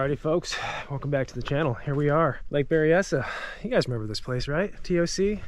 Alrighty folks, welcome back to the channel. Here we are, Lake Berryessa. You guys remember this place, right? TOC?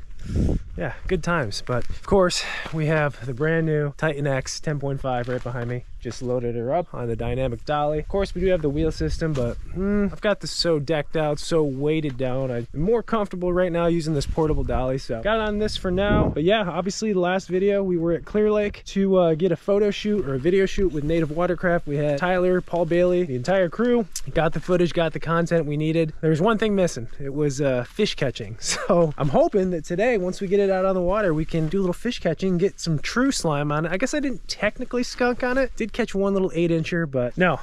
Yeah, good times. But of course, we have the brand new TitanX 10.5 right behind me. Just loaded her up on the dynamic dolly. Of course, we do have the wheel system, but I've got this so decked out, so weighted down. I'm more comfortable right now using this portable dolly, so got on this for now. But yeah, obviously the last video we were at Clear Lake to get a photo shoot or a video shoot with Native Watercraft. We had Tyler, Paul Bailey, the entire crew. Got the footage, got the content we needed. There was one thing missing. It was fish catching. So I'm hoping that today, once we get it out on the water, we can do a little fish catching, get some true slime on it. I guess I didn't technically skunk on it. Did catch one little 8-incher, but no,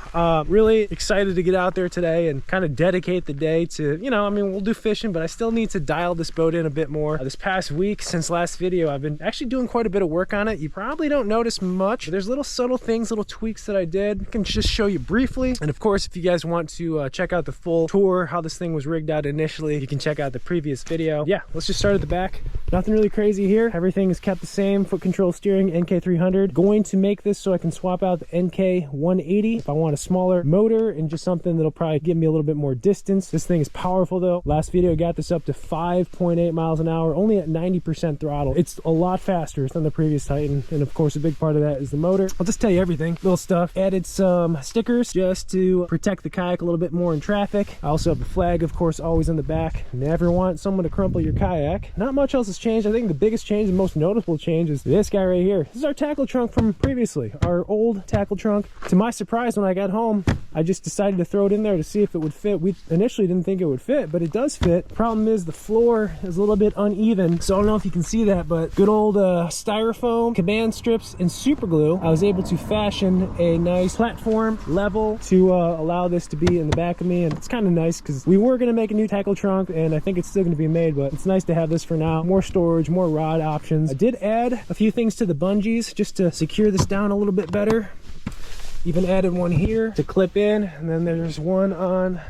really excited to get out there today and kind of dedicate the day to, you know, I mean, we'll do fishing, but I still need to dial this boat in a bit more. This past week since last video, I've been actually doing quite a bit of work on it. You probably don't notice much. There's little subtle things, little tweaks that I did. I can just show you briefly. And of course, if you guys want to check out the full tour, how this thing was rigged out initially, you can check out the previous video. Yeah, let's just start at the back. Nothing really crazy here. Everything is kept the same. Foot control steering, NK300. Going to make this so I can swap out the NK180 if I want a smaller motor and just something that'll probably give me a little bit more distance. This thing is powerful though. Last video got this up to 5.8 miles an hour, only at 90% throttle. It's a lot faster than the previous Titan, and of course a big part of that is the motor. I'll just tell you everything. Little stuff. Added some stickers just to protect the kayak a little bit more in traffic. I also have the flag, of course, always in the back. Never want someone to crumple your kayak. Not much else has changed. I think the biggest change, the most noticeable change, is this guy right here. This is our tackle trunk from previously, our old tackle trunk. To my surprise, when I got home, I just decided to throw it in there to see if it would fit. We initially didn't think it would fit, but it does fit. Problem is the floor is a little bit uneven, so I don't know if you can see that, but good old styrofoam, command strips, and super glue, I was able to fashion a nice platform level to allow this to be in the back of me. And it's kind of nice because we were going to make a new tackle trunk, and I think it's still going to be made, but it's nice to have this for now. More storage, more rod options. I did add a few things to the bungees just to secure this down a little bit better. Even added one here to clip in, and then there's one on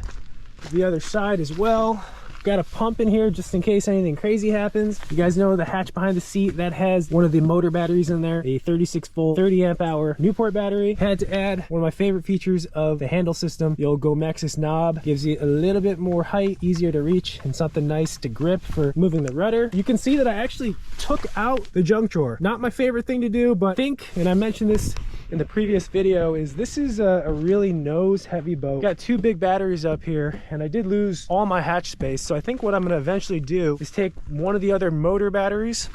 the other side as well. Got a pump in here just in case anything crazy happens. You guys know the hatch behind the seat, that has one of the motor batteries in there, a 36 volt 30 amp hour Newport battery. Had to add one of my favorite features of the handle system, the old Gomexus knob. Gives you a little bit more height, easier to reach, and something nice to grip for moving the rudder. You can see that I actually took out the junk drawer. Not my favorite thing to do, but I think, and I mentioned this in the previous video, is this is a really nose heavy boat. Got two big batteries up here, and I did lose all my hatch space. So I think what I'm going to eventually do is take one of the other motor batteries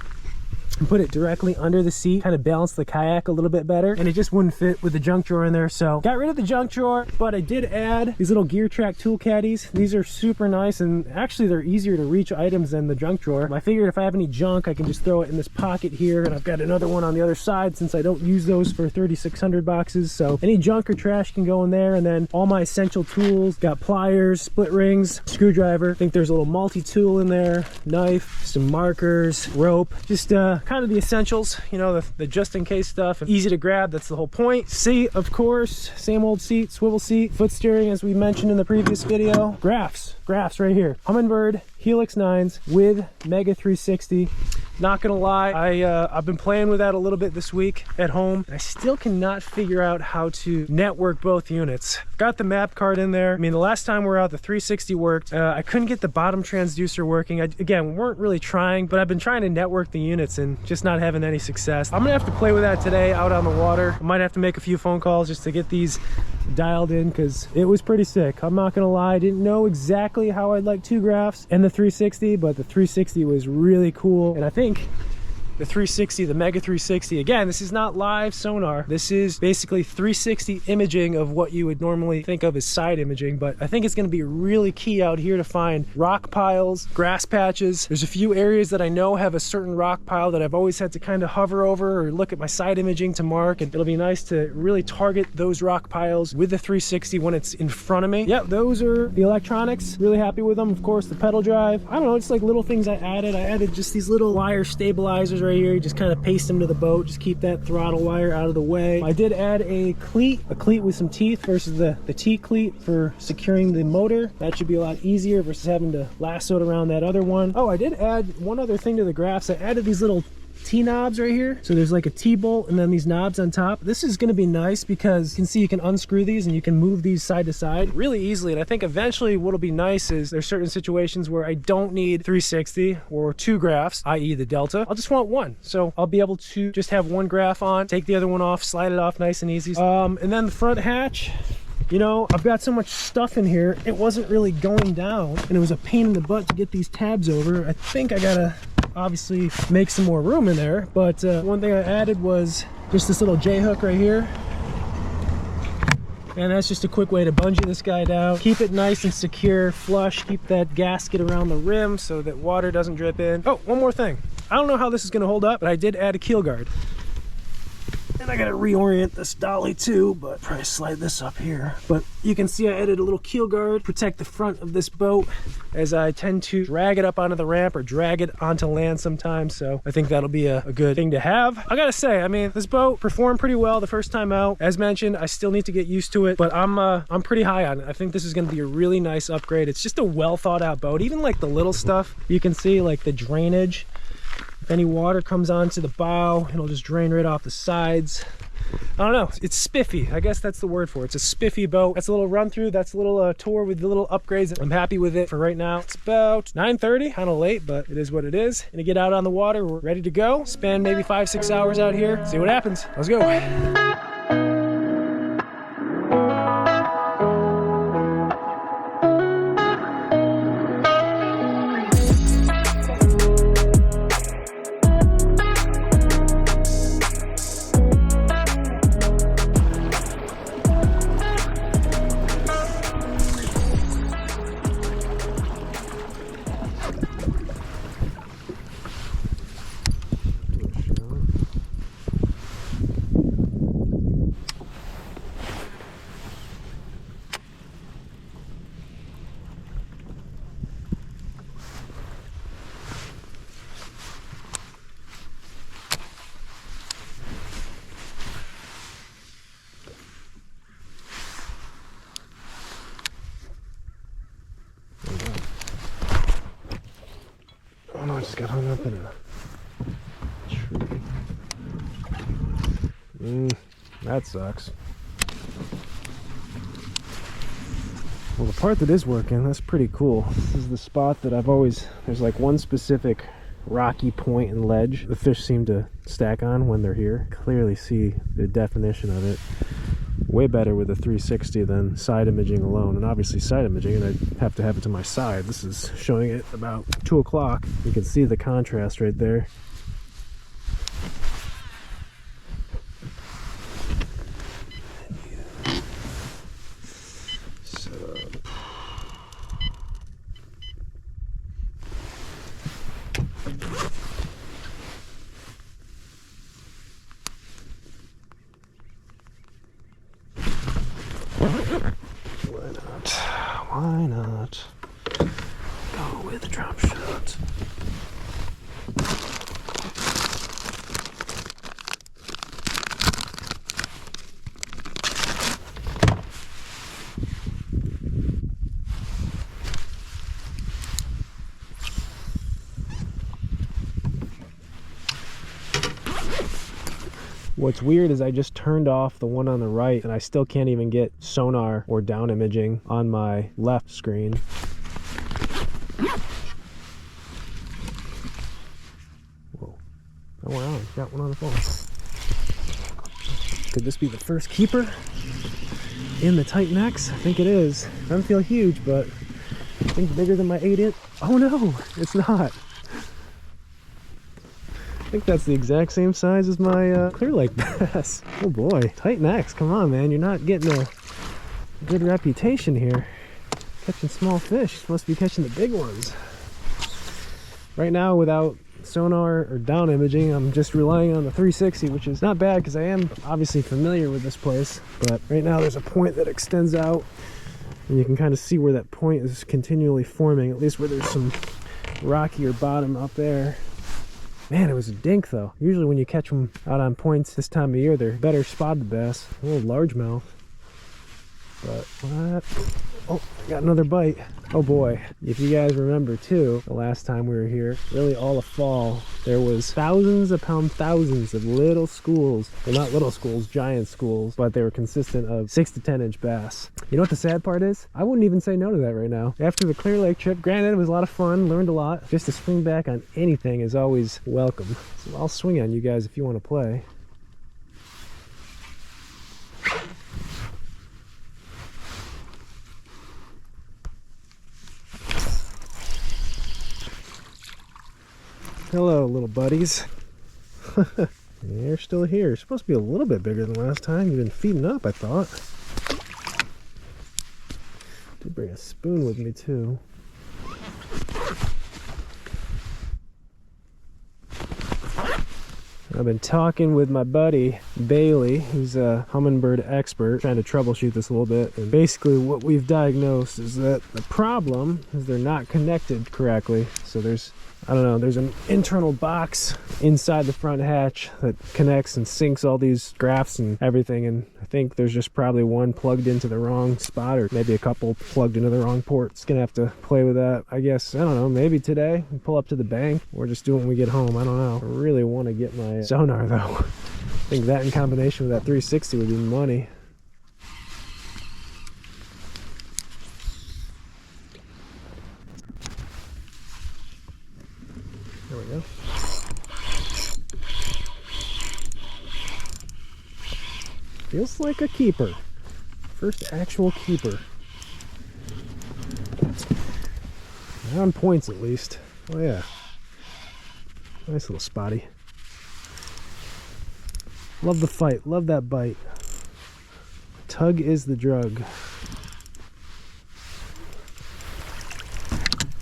and put it directly under the seat, kind of balance the kayak a little bit better, and it just wouldn't fit with the junk drawer in there. So got rid of the junk drawer, but I did add these little Gear Track tool caddies. These are super nice, and actually they're easier to reach items than the junk drawer. I figured if I have any junk, I can just throw it in this pocket here, and I've got another one on the other side since I don't use those for 3600 boxes. So any junk or trash can go in there, and then all my essential tools, got pliers, split rings, screwdriver. I think there's a little multi-tool in there, knife, some markers, rope, just kind of the essentials, you know, the just in case stuff. Easy to grab, that's the whole point. Seat, of course, same old seat, swivel seat, foot steering as we mentioned in the previous video. Graphs right here. Humminbird Helix 9s with Mega 360. Not gonna lie, I've been playing with that a little bit this week at home. I still cannot figure out how to network both units. I've got the map card in there. I mean, the last time we were out, the 360 worked. I couldn't get the bottom transducer working. Again, we weren't really trying, but I've been trying to network the units and just not having any success. I'm gonna have to play with that today out on the water. I might have to make a few phone calls just to get these dialed in, because it was pretty sick. I'm not gonna lie, I didn't know exactly how I'd like two graphs and the 360, but the 360 was really cool. And I think the 360, the Mega 360, again, this is not live sonar. This is basically 360 imaging of what you would normally think of as side imaging, but I think it's going to be really key out here to find rock piles, grass patches. There's a few areas that I know have a certain rock pile that I've always had to kind of hover over or look at my side imaging to mark, and it'll be nice to really target those rock piles with the 360 when it's in front of me. Yep, those are the electronics. Really happy with them. Of course, the pedal drive. I don't know, it's like little things I added. I added just these little wire stabilizers right here. You just kind of paste them to the boat, just keep that throttle wire out of the way. I did add a cleat with some teeth versus the T cleat for securing the motor. That should be a lot easier versus having to lasso it around that other one. Oh, I did add one other thing to the graphs. I added these little T-knobs right here. So there's like a T-bolt and then these knobs on top. This is going to be nice because you can see you can unscrew these and you can move these side to side really easily. And I think eventually what'll be nice is there's certain situations where I don't need 360 or 2 graphs, i.e. the Delta. I'll just want one. So I'll be able to just have one graph on, take the other one off, slide it off nice and easy. And then the front hatch, you know, I've got so much stuff in here, it wasn't really going down and it was a pain in the butt to get these tabs over. I think I gotta obviously make some more room in there, but one thing I added was just this little J-hook right here. And that's just a quick way to bungee this guy down, keep it nice and secure, flush, keep that gasket around the rim so that water doesn't drip in. Oh, one more thing. I don't know how this is gonna hold up, but I did add a keel guard. And I gotta reorient this dolly too, but probably slide this up here. But you can see I added a little keel guard, protect the front of this boat as I tend to drag it up onto the ramp or drag it onto land sometimes. So I think that'll be a good thing to have. I gotta say, I mean, this boat performed pretty well the first time out. As mentioned, I still need to get used to it, but I'm pretty high on it. I think this is gonna be a really nice upgrade. It's just a well thought out boat. Even like the little stuff, you can see like the drainage. If any water comes onto the bow, it'll just drain right off the sides. I don't know, it's spiffy. I guess that's the word for it. It's a spiffy boat. That's a little run through. That's a little tour with the little upgrades. I'm happy with it for right now. It's about 9:30, kind of late, but it is what it is. Gonna get out on the water. We're ready to go. Spend maybe 5-6 hours out here. See what happens. Let's go. Oh no, I just got hung up in a tree. That sucks. Well, the part that is working, that's pretty cool. This is the spot that I've always, there's like one specific rocky point and ledge the fish seem to stack on when they're here. Clearly see the definition of it. Way better with a 360 than side imaging alone, and obviously side imaging, and I have to have it to my side. This is showing it about 2 o'clock. You can see the contrast right there. Why not go with a drop shot? What's weird is I just turned off the one on the right and I still can't even get sonar or down imaging on my left screen. Whoa, that went on. Got one on the phone. Could this be the first keeper in the TitanX? I think it is. Doesn't feel huge, but I think bigger than my 8-inch. Oh no, it's not. I think that's the exact same size as my Clear Lake bass. Oh boy, TitanX, come on man, you're not getting a good reputation here. Catching small fish, you're supposed to be catching the big ones. Right now, without sonar or down imaging, I'm just relying on the 360, which is not bad because I am obviously familiar with this place. But right now there's a point that extends out and you can kind of see where that point is continually forming, at least where there's some rockier bottom up there. Man, it was a dink though. Usually when you catch them out on points this time of year, they're better spotted bass. A little largemouth. But what? Oh, I got another bite. Oh boy, if you guys remember too, the last time we were here, really all of fall, there was thousands upon thousands of little schools. Well, not little schools, giant schools, but they were consistent of 6 to 10 inch bass. You know what the sad part is? I wouldn't even say no to that right now. After the Clear Lake trip, granted it was a lot of fun, learned a lot. Just to swing back on anything is always welcome. So I'll swing on you guys if you want to play. Hello, little buddies. You're still here. You're supposed to be a little bit bigger than last time. You've been feeding up, I thought. Did bring a spoon with me, too. I've been talking with my buddy Bailey, who's a Humminbird expert, trying to troubleshoot this a little bit. And basically what we've diagnosed is that the problem is they're not connected correctly. So there's, I don't know, there's an internal box inside the front hatch that connects and syncs all these graphs and everything. And I think there's just probably one plugged into the wrong spot, or maybe a couple plugged into the wrong ports. Gonna have to play with that, I guess. I don't know, maybe today we pull up to the bank or just do it when we get home. I don't know. I really want to get my sonar though. I think that in combination with that 360 would be money. There we go. Feels like a keeper. First actual keeper. On points at least. Oh yeah. Nice little spotty. Love the fight. Love that bite. Tug is the drug.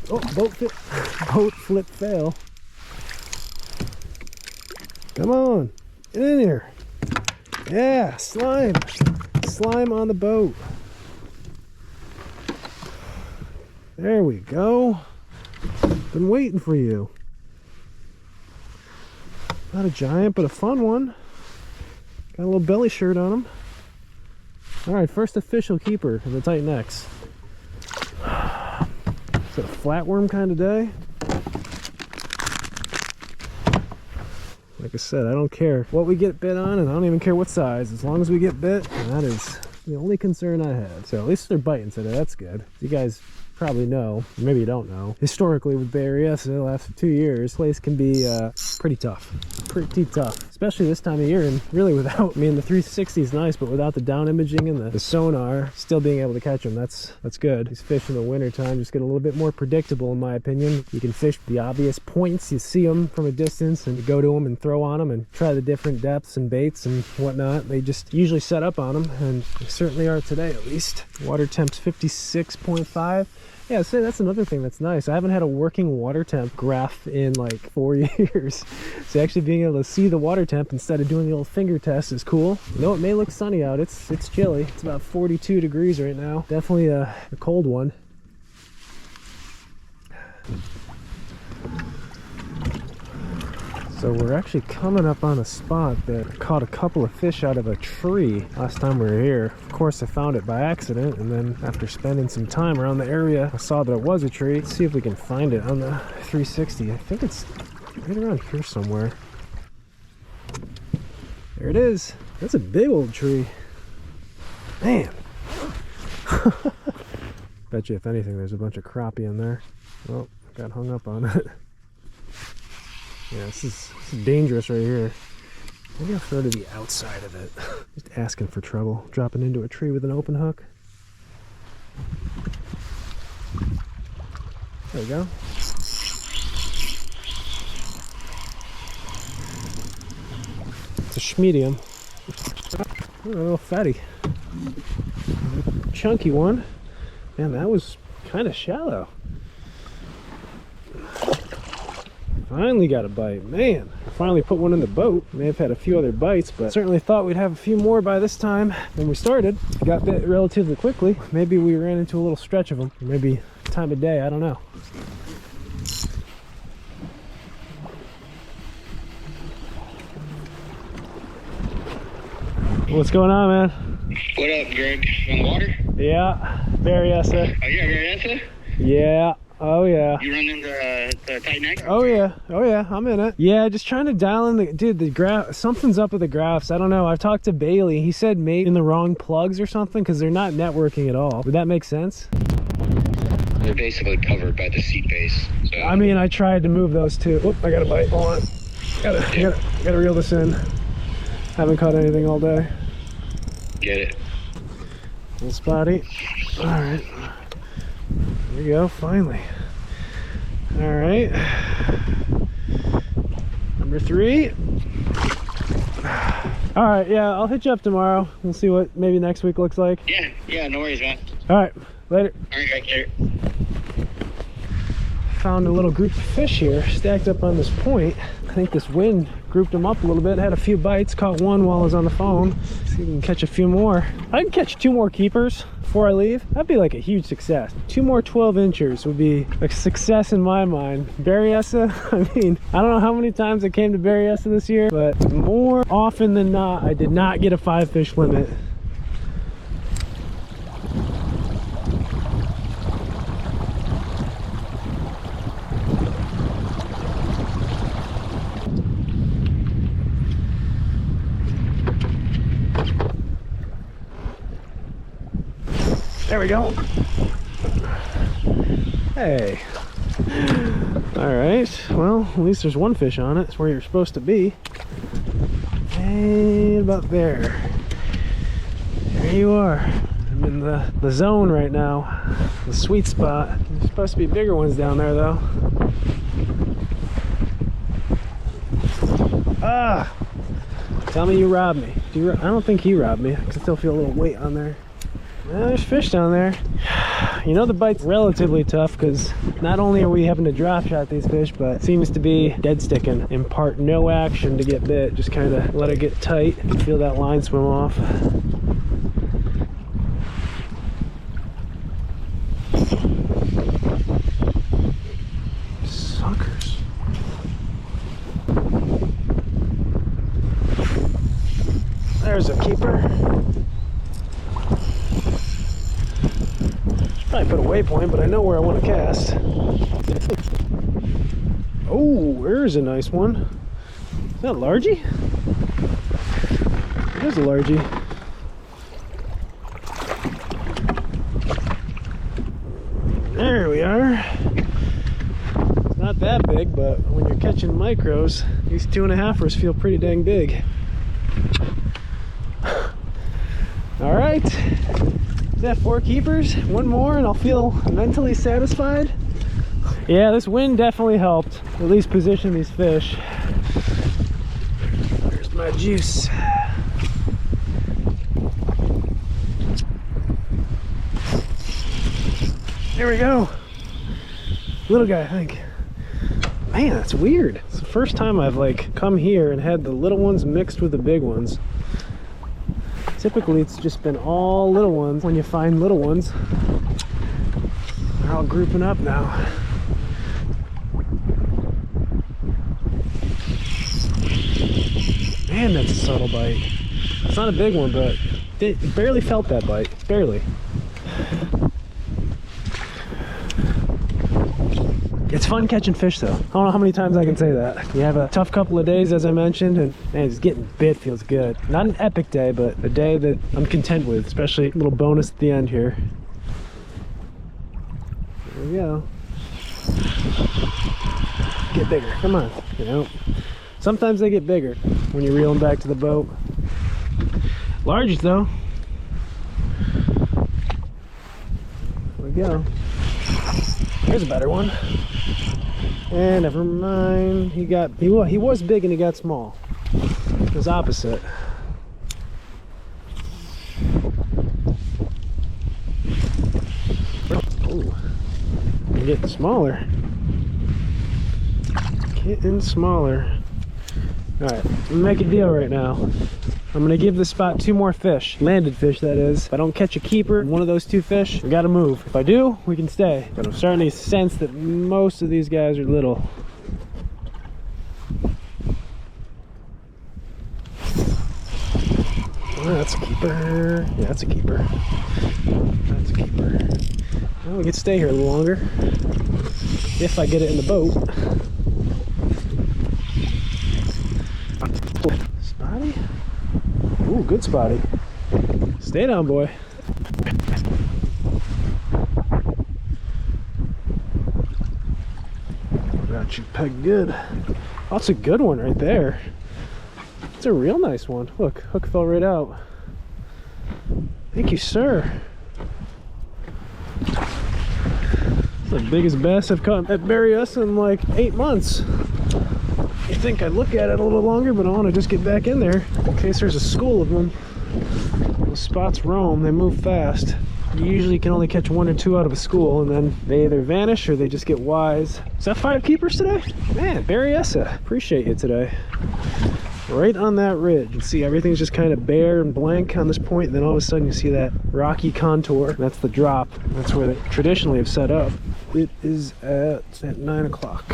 Oh, boat flip fail. Come on, get in here. Yeah, slime. Slime on the boat. There we go. Been waiting for you. Not a giant, but a fun one. Got a little belly shirt on him. All right, first official keeper of the TitanX. Is it a flatworm kind of day? Like I said, I don't care what we get bit on, and I don't even care what size. As long as we get bit, that is the only concern I had. So at least they're biting today. That's good. You guys probably know, or maybe you don't know, historically with Berryessa the last 2 years, place can be pretty tough, especially this time of year. And really without, I mean, the 360 is nice, but without the down imaging and the sonar, still being able to catch them, that's good. These fish in the winter time just get a little bit more predictable, in my opinion. You can fish the obvious points, you see them from a distance and you go to them and throw on them and try the different depths and baits and whatnot. They just usually set up on them, and they certainly are today at least. Water temp's 56.5. Yeah, say that's another thing that's nice. I haven't had a working water temp graph in like 4 years. So actually being able to see the water temp instead of doing the old finger test is cool. You know, it may look sunny out. It's chilly. It's about 42 degrees right now. Definitely a cold one. So we're actually coming up on a spot that caught a couple of fish out of a tree last time we were here. Of course, I found it by accident, and then after spending some time around the area, I saw that it was a tree. Let's see if we can find it on the 360. I think it's right around here somewhere. There it is. That's a big old tree. Man. Bet you if anything, there's a bunch of crappie in there. Oh, got hung up on it. Yeah, this is dangerous right here. Maybe I'll throw to the outside of it. Just asking for trouble. Dropping into a tree with an open hook. There we go. It's a schmedium. Oh, a little fatty. Chunky one. Man, that was kind of shallow. Finally got a bite. Man, I finally put one in the boat. May have had a few other bites, but certainly thought we'd have a few more by this time when we started. Got bit relatively quickly. Maybe we ran into a little stretch of them. Or maybe time of day, I don't know. What's going on, man? What up, Greg? On the water? Yeah, Berryessa. Oh yeah, Berryessa? Yeah. Oh yeah. You run into the TitanX? Oh yeah. Oh yeah. I'm in it. Yeah, just trying to dial in the dude. The graph. Something's up with the graphs. I don't know. I've talked to Bailey. He said maybe in the wrong plugs or something because they're not networking at all. Would that make sense? They're basically covered by the seat base. So. I mean, I tried to move those two. Oop, I got a bite. Hold on. Gotta reel this in. Haven't caught anything all day. Get it. Little spotty. All right. There you go. Finally. All right. Number 3. All right. Yeah, I'll hit you up tomorrow. We'll see what maybe next week looks like. Yeah. No worries, man. All right. Later. All right, right here. Found a little group of fish here stacked up on this point. I think this wind grouped them up a little bit. Had a few bites, caught one while I was on the phone. See if we can catch a few more. I can catch 2 more keepers before I leave. That'd be like a huge success. 2 more 12-inchers would be a success in my mind. Berryessa, I mean, I don't know how many times I came to Berryessa this year, but more often than not, I did not get a 5-fish limit. There we go. Hey. All right. Well, at least there's one fish on it. It's where you're supposed to be. And about there. There you are. I'm in the zone right now. The sweet spot. There's supposed to be bigger ones down there, though. Ah! Tell me you robbed me. I don't think he robbed me. I can still feel a little weight on there. Well, there's fish down there. You know, the bite's relatively tough because not only are we having to drop shot these fish, but it seems to be dead sticking. Impart no action to get bit. Just kind of let it get tight and feel that line swim off. Suckers. There's a keeper. Probably put a waypoint, but I know where I want to cast. Oh, there's a nice one. Is that a largie? There's a largie. There we are. It's not that big, but when you're catching micros, these 2.5ers feel pretty dang big. All right. Is that 4 keepers? 1 more and I'll feel mentally satisfied. Yeah, this wind definitely helped at least position these fish. There's my juice. There we go. Little guy, I think. Man, that's weird. It's the first time I've like come here and had the little ones mixed with the big ones. Typically, it's just been all little ones. When you find little ones, they're all grouping up now. Man, that's a subtle bite. It's not a big one, but it barely felt that bite. Barely. It's fun catching fish though. I don't know how many times I can say that. You have a tough couple of days, as I mentioned, and man, just getting bit feels good. Not an epic day, but a day that I'm content with, especially a little bonus at the end here. There we go. Get bigger, come on. You know, sometimes they get bigger when you reel them back to the boat. Larges though. There we go. Here's a better one. And never mind. He was big and he got small. It was opposite. Ooh. I'm getting smaller. Getting smaller. Alright, I'm gonna make a deal right now. I'm gonna give this spot 2 more fish. Landed fish, that is. If I don't catch a keeper, one of those 2 fish, we gotta move. If I do, we can stay. But I'm starting to sense that most of these guys are little. Oh, that's a keeper. Yeah, that's a keeper. That's a keeper. Well, we can stay here a little longer if I get it in the boat. Spotty? Ooh, good spotty. Stay down, boy. Got you pegged good. Oh, that's a good one right there. It's a real nice one. Look, hook fell right out. Thank you, sir. It's the biggest bass I've caught at Berryessa in like 8 months. You think I'd look at it a little longer, but I want to just get back in there in case there's a school of them. The spots roam, they move fast. You usually can only catch 1 or 2 out of a school, and then they either vanish or they just get wise. Is that 5 keepers today? Man, Berryessa, appreciate you today. Right on that ridge. You can see everything's just kind of bare and blank on this point, and then all of a sudden you see that rocky contour. That's the drop. That's where they traditionally have set up. It is at 9 o'clock,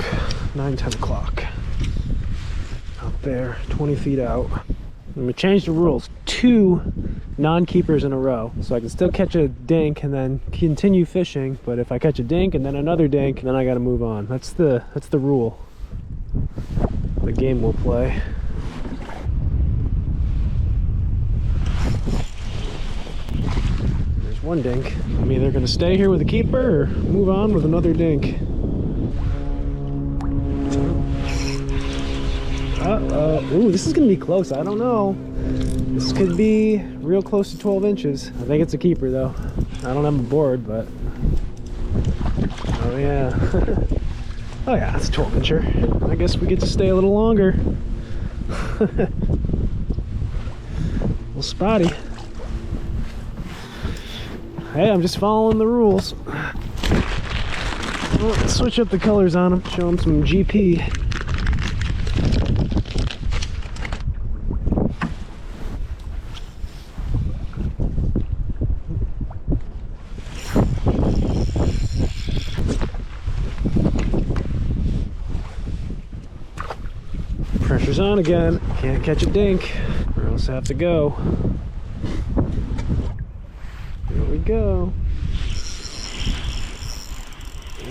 10 o'clock. Out there, 20 feet out. I'm gonna change the rules. 2 non-keepers in a row, so I can still catch a dink and then continue fishing. But if I catch a dink and then another dink, then I got to move on. That's the rule. The game we'll play. There's one dink. I'm either gonna stay here with a keeper or move on with another dink. Ooh, this is gonna be close. I don't know. This could be real close to 12 inches. I think it's a keeper though. I don't have a board, but... Oh yeah. Oh yeah, that's a 12 incher. I guess we get to stay a little longer. Little spotty. Hey, I'm just following the rules. Well, let's switch up the colors on them. Show them some GP. Pressure's on again. Can't catch a dink, or else I have to go. Here we go.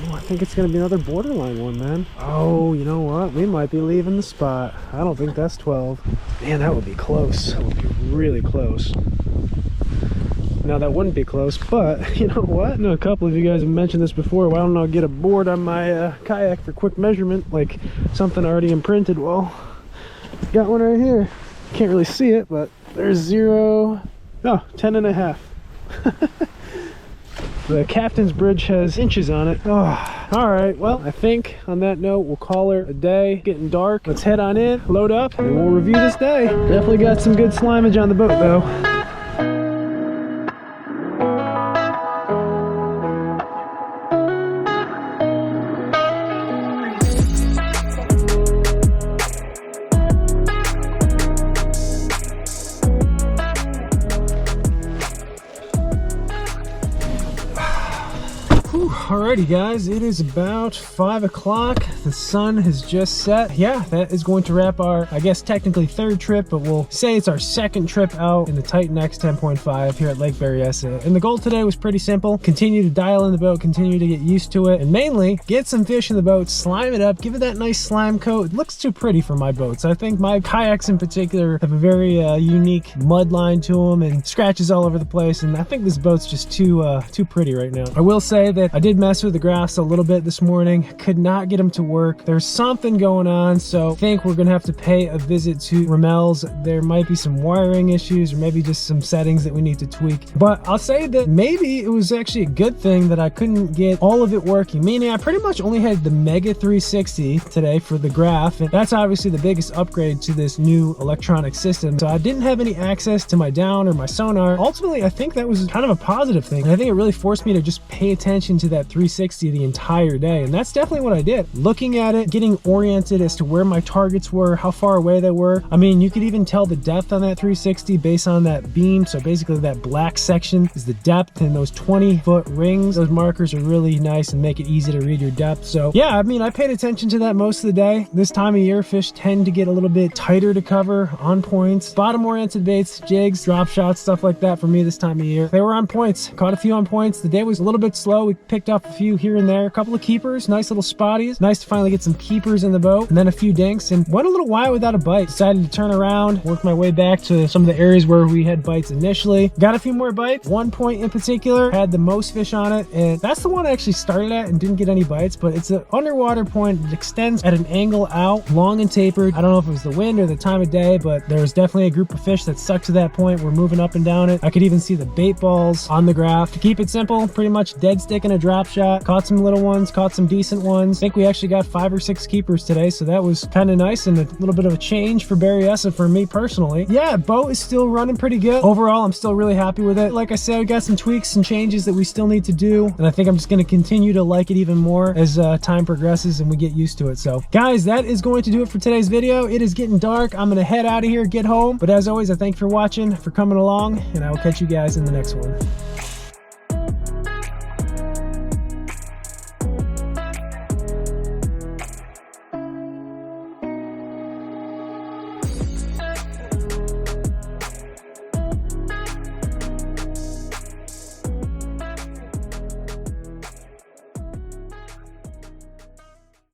Oh, I think it's gonna be another borderline one, man. Oh, you know what? We might be leaving the spot. I don't think that's 12. Man, that would be close. That would be really close. Now that wouldn't be close, but you know what? I know a couple of you guys have mentioned this before. Why don't I get a board on my kayak for quick measurement, like something already imprinted? Well, got one right here. Can't really see it, but there's 10.5. The captain's bridge has inches on it. Oh, all right, well, I think on that note, we'll call her a day. Getting dark. Let's head on in, load up, and we'll review this day. Definitely got some good slimage on the boat, though. Alrighty guys, it is about 5 o'clock. The sun has just set. Yeah, that is going to wrap our, I guess technically 3rd trip, but we'll say it's our 2nd trip out in the TitanX 10.5 here at Lake Berryessa. And the goal today was pretty simple. Continue to dial in the boat, continue to get used to it, and mainly get some fish in the boat, slime it up, give it that nice slime coat. It looks too pretty for my boats. I think my kayaks in particular have a very unique mud line to them and scratches all over the place, and I think this boat's just too pretty right now. I will say that I did mess with the graphs a little bit this morning. Could not get them to work. There's something going on, so I think we're gonna have to pay a visit to Ramel's. There might be some wiring issues or maybe just some settings that we need to tweak, but I'll say that maybe it was actually a good thing that I couldn't get all of it working, meaning I pretty much only had the Mega 360 today for the graph, and that's obviously the biggest upgrade to this new electronic system, so I didn't have any access to my down or my sonar. Ultimately, I think that was kind of a positive thing, and I think it really forced me to just pay attention to that 360 360 the entire day. And that's definitely what I did. Looking at it, getting oriented as to where my targets were, how far away they were. I mean, you could even tell the depth on that 360 based on that beam. So basically that black section is the depth, and those 20-foot rings, those markers are really nice and make it easy to read your depth. So yeah, I mean, I paid attention to that most of the day. This time of year, fish tend to get a little bit tighter to cover, on points, bottom oriented baits, jigs, drop shots, stuff like that for me this time of year. They were on points, caught a few on points. The day was a little bit slow. We picked up a few here and there, a couple of keepers, nice little spotties. Nice to finally get some keepers in the boat, and then a few dinks, and went a little while without a bite. Decided to turn around, work my way back to some of the areas where we had bites initially. Got a few more bites. One point in particular had the most fish on it, and that's the one I actually started at and didn't get any bites, but it's an underwater point. It extends at an angle out, long and tapered. I don't know if it was the wind or the time of day, but there was definitely a group of fish that stuck to that point. We're moving up and down it. I could even see the bait balls on the graph. To keep it simple, pretty much dead stick and a drop shot. Caught some little ones, caught some decent ones. I think we actually got 5 or 6 keepers today, so that was kind of nice and a little bit of a change for Berryessa for me personally. Yeah, boat is still running pretty good. Overall, I'm still really happy with it. Like I said, we got some tweaks and changes that we still need to do, and I think I'm just going to continue to like it even more as time progresses and we get used to it. So guys, that is going to do it for today's video. It is getting dark. I'm going to head out of here, get home, but as always, I thank you for watching, for coming along, and I will catch you guys in the next one.